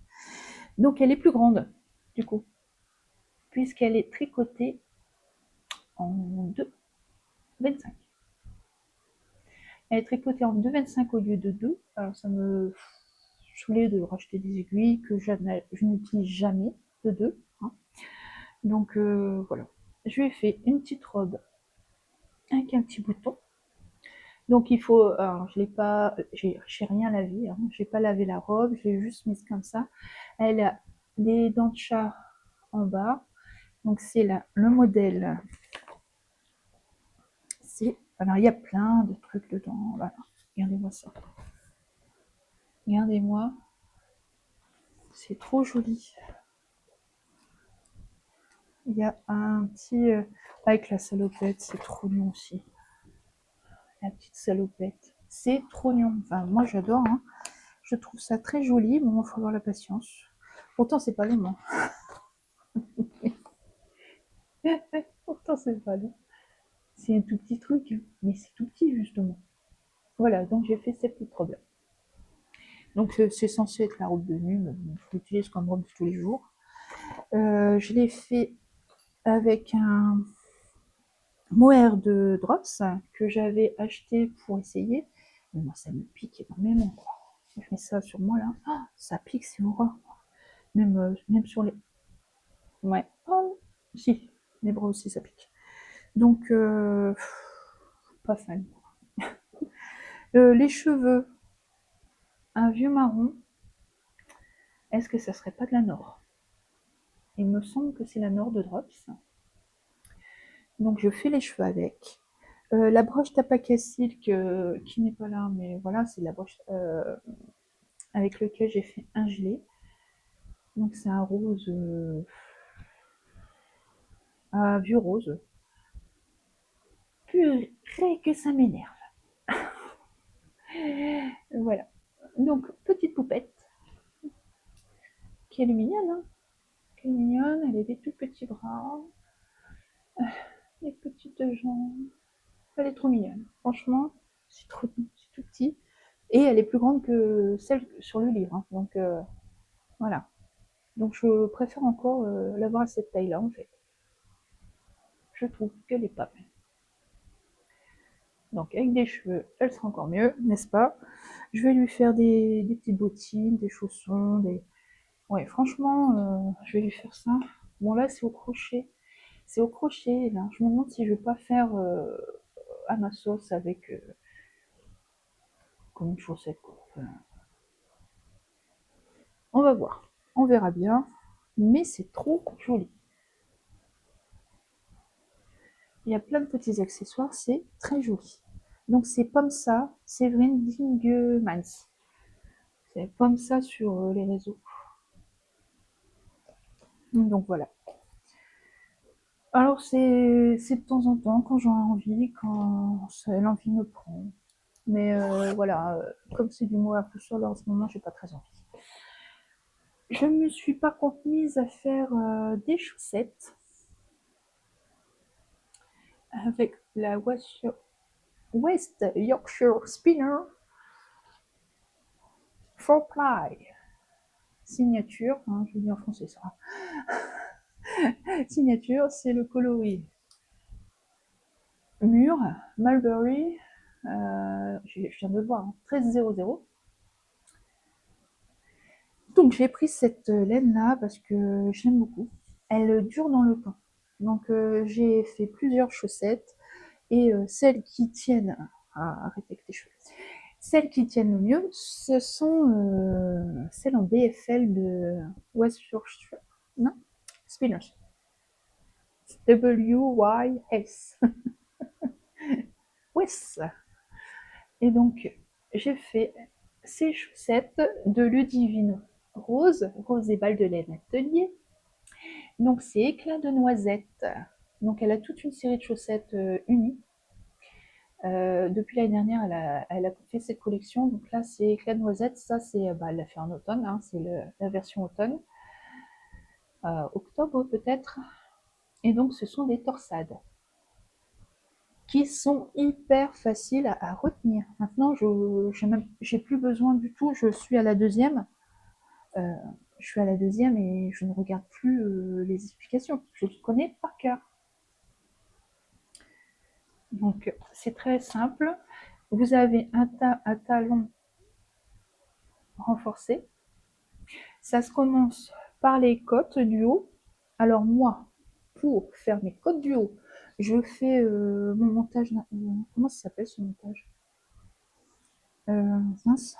S1: Donc elle est plus grande, du coup, puisqu'elle est tricotée en 2,25. Elle est tricotée en 2,25 au lieu de 2. Alors ça me saoulait de racheter des aiguilles que je n'utilise jamais de 2. Hein. Donc voilà. Je lui ai fait une petite robe avec un petit bouton. Donc il faut, alors je l'ai pas, j'ai rien lavé, hein, j'ai pas lavé la robe, je l'ai juste mise comme ça. Elle a des dents de chat en bas. Donc c'est là le modèle, c'est Alors, il y a plein de trucs dedans. Voilà. Regardez-moi ça. Regardez-moi. C'est trop joli. Il y a un petit... avec la salopette, c'est trop mignon aussi. La petite salopette. C'est trop mignon. Enfin, moi, j'adore. Hein. Je trouve ça très joli. Bon, il faut avoir la patience. Pourtant, c'est pas long. Hein. Pourtant, c'est pas long. C'est un tout petit truc. Hein. Mais c'est tout petit, justement. Voilà, donc j'ai fait ces petites robes-là. Donc, c'est censé être la robe de nuit. Mais je l'utilise comme robe de tous les jours. Je l'ai fait avec un mohair de drops que j'avais acheté pour essayer. Mais moi, ça me pique énormément. Quoi. Je mets ça sur moi là. Oh, ça pique, c'est horreur. Même sur les. Ouais. Oh, si, les bras aussi, ça pique. Donc, pas fan. Les cheveux, un vieux marron. Est-ce que ça serait pas de la Nord? Il me semble que c'est la Nord de Drops. Donc, je fais les cheveux avec. La broche Tapaka Silk qui n'est pas là, mais voilà, c'est la broche avec lequel j'ai fait un gilet. Donc c'est un rose, un vieux rose. Purée que ça m'énerve. Voilà. Donc petite poupette qui est mignonne, hein. Qui est mignonne, elle a des tout petits bras, des petites jambes. Elle est trop mignonne. Franchement, c'est trop, c'est tout petit. Et elle est plus grande que celle sur le livre. Hein. Donc voilà. Donc je préfère encore l'avoir à cette taille-là en fait. Je trouve qu'elle est pas mal. Donc avec des cheveux, elle sera encore mieux, n'est-ce pas? Je vais lui faire des petites bottines, des chaussons, des... Ouais, franchement, je vais lui faire ça. Bon là, c'est au crochet. C'est au crochet, là. Je me demande si je vais pas faire à ma sauce avec comme une chaussette, quoi. Enfin, on va voir. On verra bien. Mais c'est trop joli. Il y a plein de petits accessoires, c'est très joli. Donc c'est Pomsa, Séverine Dingemans. C'est Pomsa sur les réseaux. Donc voilà. Alors c'est de temps en temps quand j'en ai envie, quand l'envie me prend. Mais voilà, comme c'est du mohair tout seul en ce moment, j'ai pas très envie. Je me suis par contre mise à faire des chaussettes avec la West Yorkshire Spinner 4ply. Signature, hein, je le dis en français ça. Signature, c'est le coloris mûr, Mulberry, je viens de le voir, hein, 1300. Donc j'ai pris cette laine-là parce que je l'aime beaucoup. Elle dure dans le temps. Donc j'ai fait plusieurs chaussettes et celles qui tiennent... Ah, arrête avec tes cheveux. Celles qui tiennent le mieux, ce sont celles en BFL de West Yorkshire. Non, Spinners. WYS. West. Et donc, j'ai fait ces chaussettes de Ludivine Rose, Rose et Balles de laine atelier. Donc, c'est éclat de noisette. Donc, elle a toute une série de chaussettes unies. Depuis l'année dernière, elle a fait cette collection. Donc là, c'est éclat de noisette. Ça, c'est, bah, elle l'a fait en automne. Hein, c'est la version automne. Octobre peut-être. Et donc, ce sont des torsades qui sont hyper faciles à retenir. Maintenant, j'ai plus besoin du tout. Je suis à la deuxième. Euh, je suis à la deuxième et je ne regarde plus les explications. Je les connais par cœur. Donc, c'est très simple. Vous avez un talon renforcé. Ça se commence par les côtes du haut. Alors moi, pour faire mes côtes du haut, je fais mon montage. Comment ça s'appelle ce montage? Mince.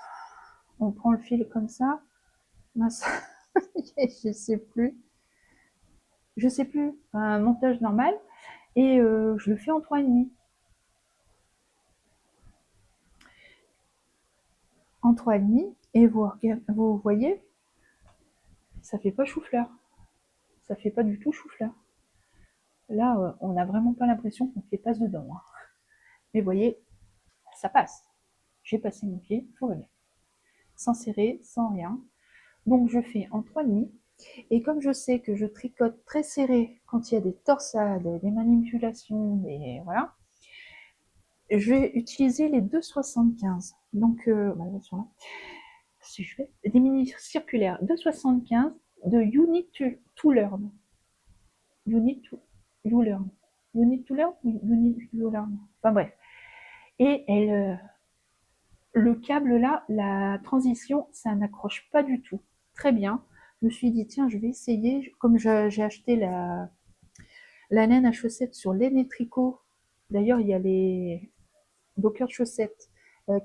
S1: On prend le fil comme ça. Mince. Je sais plus. Je sais plus. Un montage normal. Et je le fais en 3,5. en 3,5 et vous voyez, ça fait pas chou-fleur. Ça fait pas du tout chou-fleur. Là, on n'a vraiment pas l'impression qu'on fait passe dedans. Hein. Mais vous voyez, ça passe. J'ai passé mon pied, tout va bien. Sans serrer, sans rien. Donc je fais en 3,5. Et comme je sais que je tricote très serré quand il y a des torsades, des manipulations, des voilà, je vais utiliser les 2,75. Donc, si je fais des mini circulaires 2,75 de Unit to Learn. Unit to Learn. Unit to Learn ou Unit to Learn. Enfin bref. Et le câble là, la transition, ça n'accroche pas du tout. Très bien. Je me suis dit, tiens, je vais essayer. Comme j'ai acheté la laine à chaussettes sur Laine et Tricot. D'ailleurs, il y a les bloqueurs de chaussettes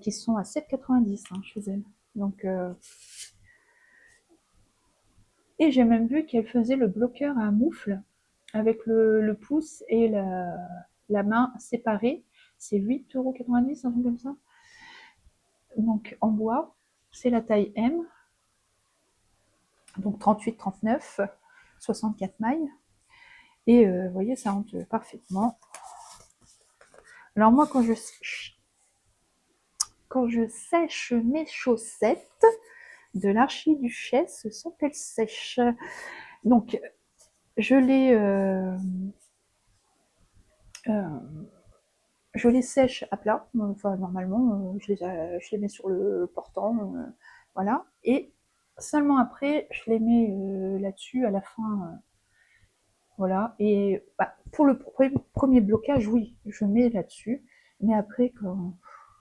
S1: qui sont à 7,90 chez elle. Donc, et j'ai même vu qu'elle faisait le bloqueur à moufle avec le pouce et la main séparée. C'est 8,90 €, un truc comme ça. Donc en bois, c'est la taille M. Donc 38, 39, 64 mailles. Et vous voyez, ça rentre parfaitement. Alors moi, quand je sèche mes chaussettes de l'archiduchesse, sont elles sèches. Donc, je les sèche à plat. Enfin, normalement, je les mets sur le portant. Voilà. Et seulement après, je les mets là-dessus à la fin. Voilà. Et bah, pour le premier blocage, oui, je mets là-dessus. Mais après, quand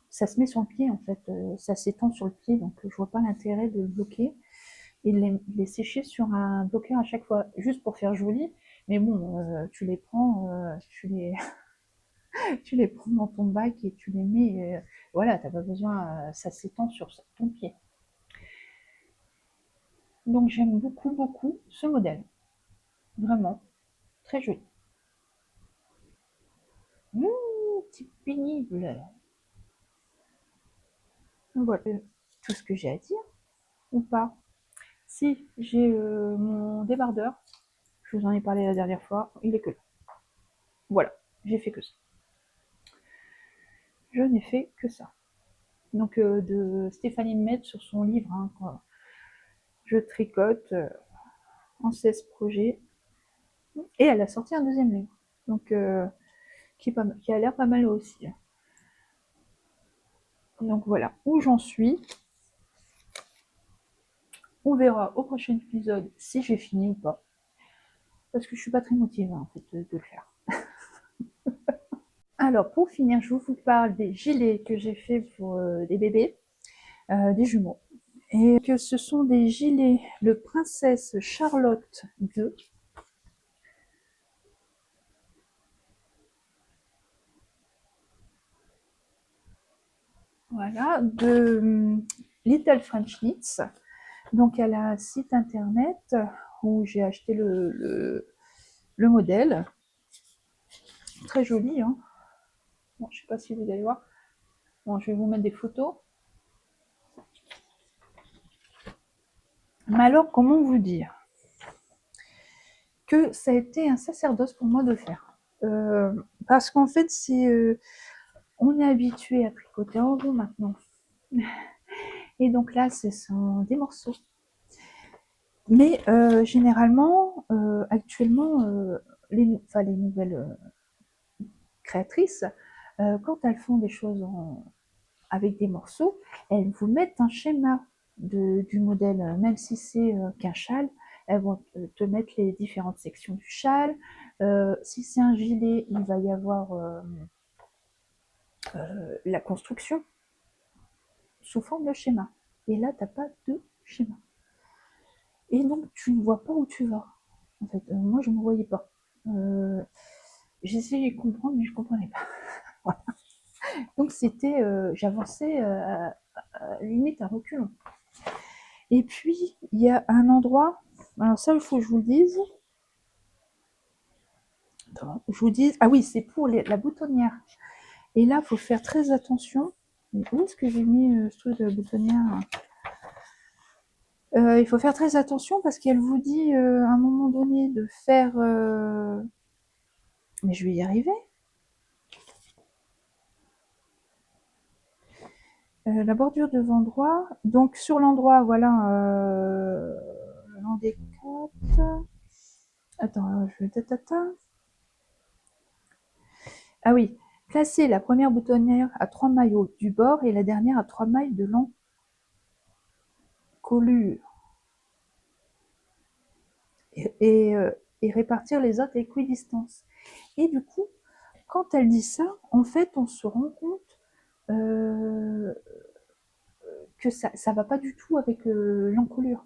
S1: ça se met sur le pied, en fait, ça s'étend sur le pied, donc je vois pas l'intérêt de le bloquer et de les sécher sur un bloqueur à chaque fois, juste pour faire joli. Mais bon, tu les prends, tu les prends dans ton bac et tu les mets. Voilà, t'as pas besoin, ça s'étend sur ton pied. Donc j'aime beaucoup, beaucoup ce modèle. Vraiment, très joli. C'est pénible. Voilà, tout ce que j'ai à dire, ou pas. Si, j'ai mon débardeur, je vous en ai parlé la dernière fois, il est que là. Voilà, j'ai fait que ça. Je n'ai fait que ça. Donc de Stéphanie Mead sur son livre, hein, je tricote en 16 projets. Et elle a sorti un deuxième livre, donc qui a l'air pas mal aussi. Donc voilà où j'en suis. On verra au prochain épisode si j'ai fini ou pas. Parce que je suis pas très motivée en fait de le faire. Alors pour finir, je vous parle des gilets que j'ai fait pour des bébés, des jumeaux. Et que ce sont des gilets le Princesse Charlotte 2. Voilà, de Little French Knits. Donc elle a un site internet où j'ai acheté le modèle. Très joli, hein. Bon, je sais pas si vous allez voir. Bon, je vais vous mettre des photos. Mais alors, comment vous dire que ça a été un sacerdoce pour moi de le faire. Parce qu'en fait, on est habitué à tricoter en rond maintenant. Et donc là, ce sont des morceaux. Mais généralement, actuellement, les nouvelles créatrices, quand elles font des choses avec des morceaux, elles vous mettent un schéma du modèle, même si c'est qu'un châle, elles vont te mettre les différentes sections du châle. Si c'est un gilet, il va y avoir la construction sous forme de schéma. Et là, tu n'as pas de schéma. Et donc, tu ne vois pas où tu vas. En fait, moi, je ne me voyais pas. J'essayais de comprendre, mais je ne comprenais pas. Voilà. Donc, j'avançais limite à reculons. Et puis, il y a un endroit, alors ça, il faut que je vous le dise. Attends, je vous dis, ah oui, c'est pour la boutonnière. Et là, il faut faire très attention Mais où est-ce que j'ai mis ce truc de boutonnière? Il faut faire très attention parce qu'elle vous dit à un moment donné de faire... Mais je vais y arriver. La bordure devant droit. Donc sur l'endroit, voilà, l'an des 4. Attends, je vais... Ah oui, placez la première boutonnière à 3 mailles du bord et la dernière à 3 mailles de l'encolure. Et répartir les autres équidistance. Et du coup, quand elle dit ça, en fait, on se rend compte que ça ne va pas du tout avec l'encolure.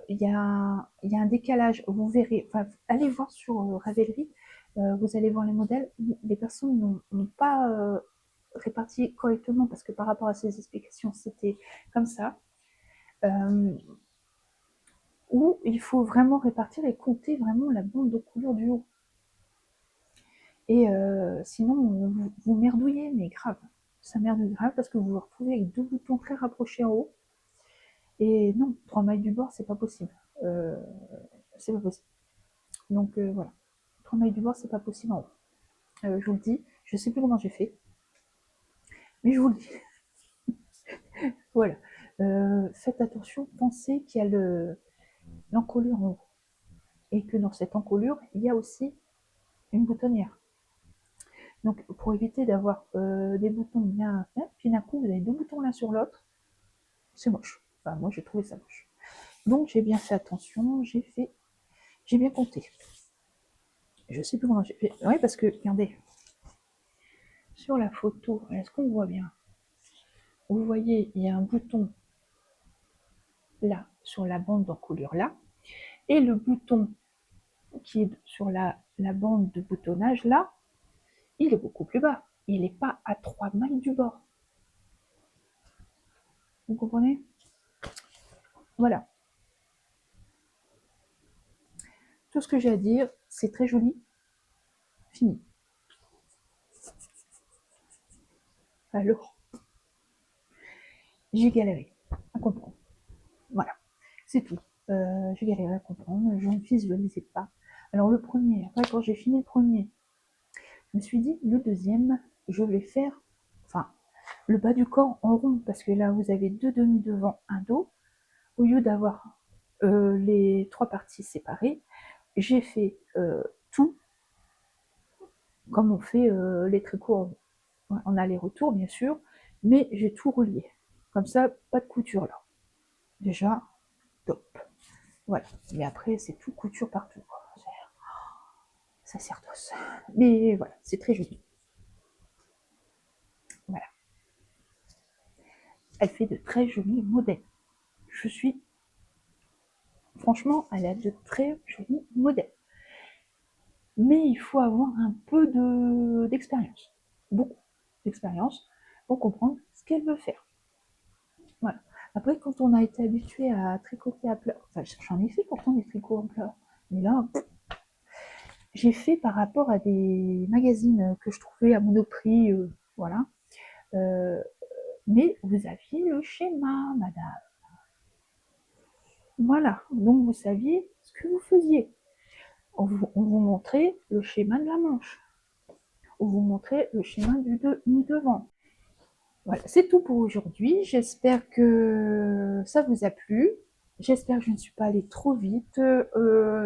S1: Il y a un décalage. Vous verrez, enfin, allez voir sur Ravelry, vous allez voir les modèles. Les personnes n'ont pas réparti correctement parce que par rapport à ces explications, c'était comme ça. Où il faut vraiment répartir et compter vraiment la bande de couleur du haut. Et sinon, vous merdouillez, mais grave. Ça merde grave parce que vous vous retrouvez avec 2 boutons très rapprochés en haut. Et non, 3 mailles du bord, c'est pas possible. Euh, c'est pas possible. Donc voilà. 3 mailles du bord, c'est pas possible en haut. Je vous le dis, je sais plus comment j'ai fait, mais je vous le dis. Voilà. Faites attention, pensez qu'il y a l'encolure en haut. Et que dans cette encolure, il y a aussi une boutonnière. Donc pour éviter d'avoir des boutons bien... Puis d'un coup, vous avez 2 boutons l'un sur l'autre, c'est moche. Enfin, moi, j'ai trouvé ça moche. Donc j'ai bien fait attention, j'ai bien compté. Je sais plus comment j'ai fait. Oui, parce que, regardez, sur la photo, est-ce qu'on voit bien? Vous voyez, il y a un bouton là, sur la bande d'encolure là, et le bouton qui est sur la bande de boutonnage là, il est beaucoup plus bas. Il n'est pas à 3 mailles du bord. Vous comprenez? Voilà. Tout ce que j'ai à dire, c'est très joli. Fini. Alors, j'ai galéré à comprendre. Voilà. C'est tout. J'ai galéré à comprendre. Je ne visualisais pas. Alors, le premier, après, quand j'ai fini le premier, je me suis dit, le deuxième, je vais faire, enfin, le bas du corps en rond, parce que là, vous avez 2 demi devant, un dos. Au lieu d'avoir les 3 parties séparées, j'ai fait tout comme on fait les tricots en aller-retour, bien sûr, mais j'ai tout relié. Comme ça, pas de couture là. Déjà, top. Voilà. Mais après, c'est tout couture partout. Ça sert d'os. Mais voilà, c'est très joli. Voilà. Elle fait de très jolis modèles. Je suis... Franchement, elle a de très jolis modèles. Mais il faut avoir un peu d'expérience. Beaucoup d'expérience pour comprendre ce qu'elle veut faire. Voilà. Après, quand on a été habitué à tricoter à plat, enfin, j'en ai fait pourtant des tricots en plat, mais là, j'ai fait par rapport à des magazines que je trouvais à Monoprix, voilà. Euh, mais vous aviez le schéma, madame. Voilà, donc vous saviez ce que vous faisiez. On vous montrait le schéma de la manche. On vous montrait le schéma du devant. Voilà, c'est tout pour aujourd'hui. J'espère que ça vous a plu. J'espère que je ne suis pas allée trop vite.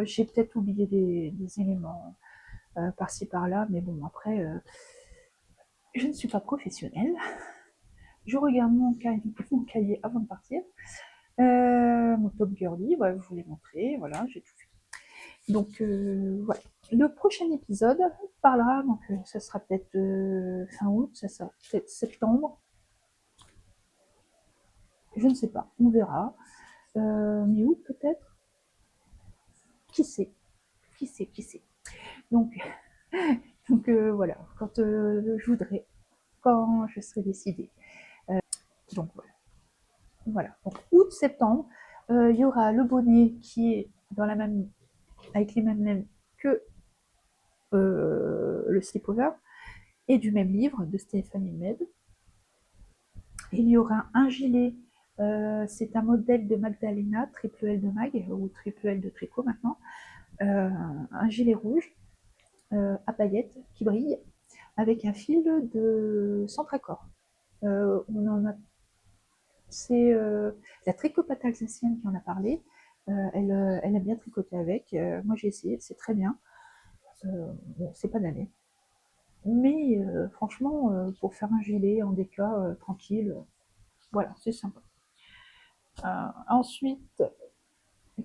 S1: J'ai peut-être oublié des éléments par-ci par-là, mais bon, après, je ne suis pas professionnelle. Je regarde mon cahier avant de partir. Mon top girly, voilà, je vous l'ai montré, voilà, j'ai tout fait. Donc voilà. Le prochain épisode parlera, donc ça sera peut-être fin août, ça sera peut-être septembre. Je ne sais pas, on verra. Mi-août peut-être. Qui sait? Qui sait? Qui sait? Donc, voilà, quand je voudrais, quand je serai décidée. Donc voilà. Voilà. Donc août-septembre, il y aura le bonnet qui est dans la même, avec les mêmes laines que le slip-over et du même livre de Stéphanie Med. Il y aura un gilet, c'est un modèle de Magdalena, triple L de Mag, ou triple L de Tricot maintenant, un gilet rouge à paillettes qui brille, avec un fil de Centracor. On en a, c'est la tricopate alsacienne qui en a parlé. Elle aime bien tricoter avec. Moi j'ai essayé, c'est très bien. Bon, c'est pas d'année. Mais franchement, pour faire un gilet en déca tranquille, voilà, c'est sympa. Ensuite,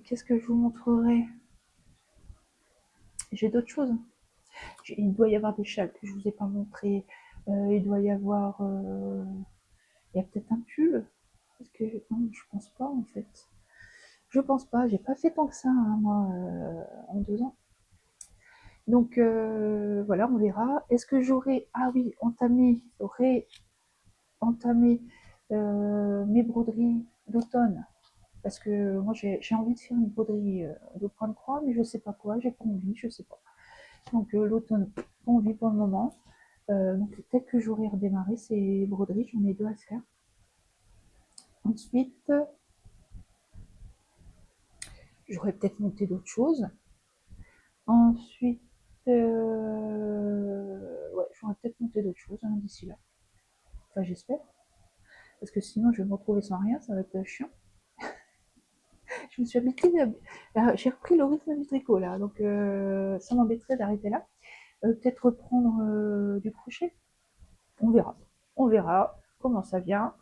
S1: qu'est-ce que je vous montrerai? J'ai d'autres choses. Il doit y avoir des châles que je vous ai pas montré. Il doit y avoir. Il y a peut-être un pull. Parce que non, je pense pas en fait. Je pense pas. J'ai pas fait tant que ça, hein, moi, en 2 ans. Donc voilà, on verra. Est-ce que j'aurai, ah oui, entamé mes broderies d'automne? Parce que moi j'ai envie de faire une broderie de point de croix, mais je sais pas quoi, j'ai pas envie, je sais pas. Donc l'automne, pas envie pour le moment. Donc peut-être que j'aurai redémarré ces broderies, j'en ai 2 à faire. Ensuite, j'aurais peut-être monté d'autres choses. Ensuite, ouais, j'aurais peut-être monté d'autres choses hein, d'ici là. Enfin, j'espère. Parce que sinon, je vais me retrouver sans rien, ça va être chiant. Je me suis habituée, j'ai repris le rythme du tricot là, donc ça m'embêterait d'arrêter là. Peut-être reprendre du crochet. On verra. On verra comment ça vient.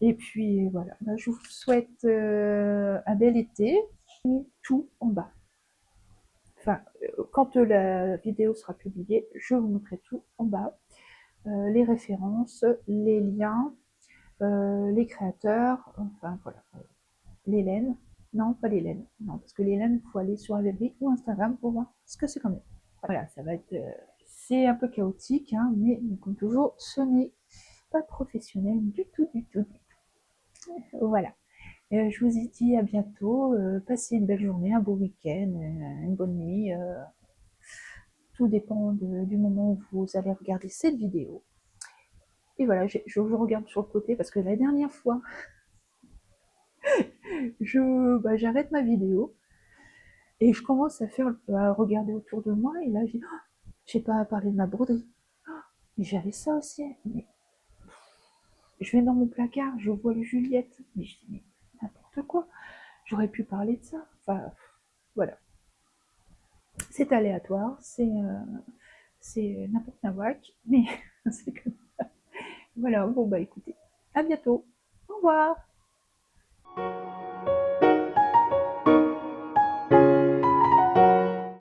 S1: Et puis voilà, ben, je vous souhaite un bel été. Tout en bas. Enfin, quand la vidéo sera publiée, je vous mettrai tout en bas. Les références, les liens, les créateurs, enfin voilà, les laines. Non, pas les laines. Non, parce que les laines, il faut aller sur Ravelry ou Instagram pour voir ce que c'est quand même. Voilà, ça va être. C'est un peu chaotique, hein, mais comme toujours, ce n'est pas professionnel du tout, du tout, du tout. Voilà. Je vous ai dit à bientôt. Passez une belle journée, un beau week-end, une bonne nuit. Tout dépend du moment où vous allez regarder cette vidéo. Et voilà, je regarde sur le côté parce que la dernière fois, j'arrête ma vidéo et je commence à regarder autour de moi et là, j'ai oh, j'ai pas parlé de ma broderie. Mais j'avais ça aussi. Mais je vais dans mon placard, je vois le Juliette. Mais je dis, mais n'importe quoi. J'aurais pu parler de ça. Enfin, voilà. C'est aléatoire, c'est n'importe quoi, mais c'est comme voilà. Bon, bah écoutez, à bientôt. Au revoir.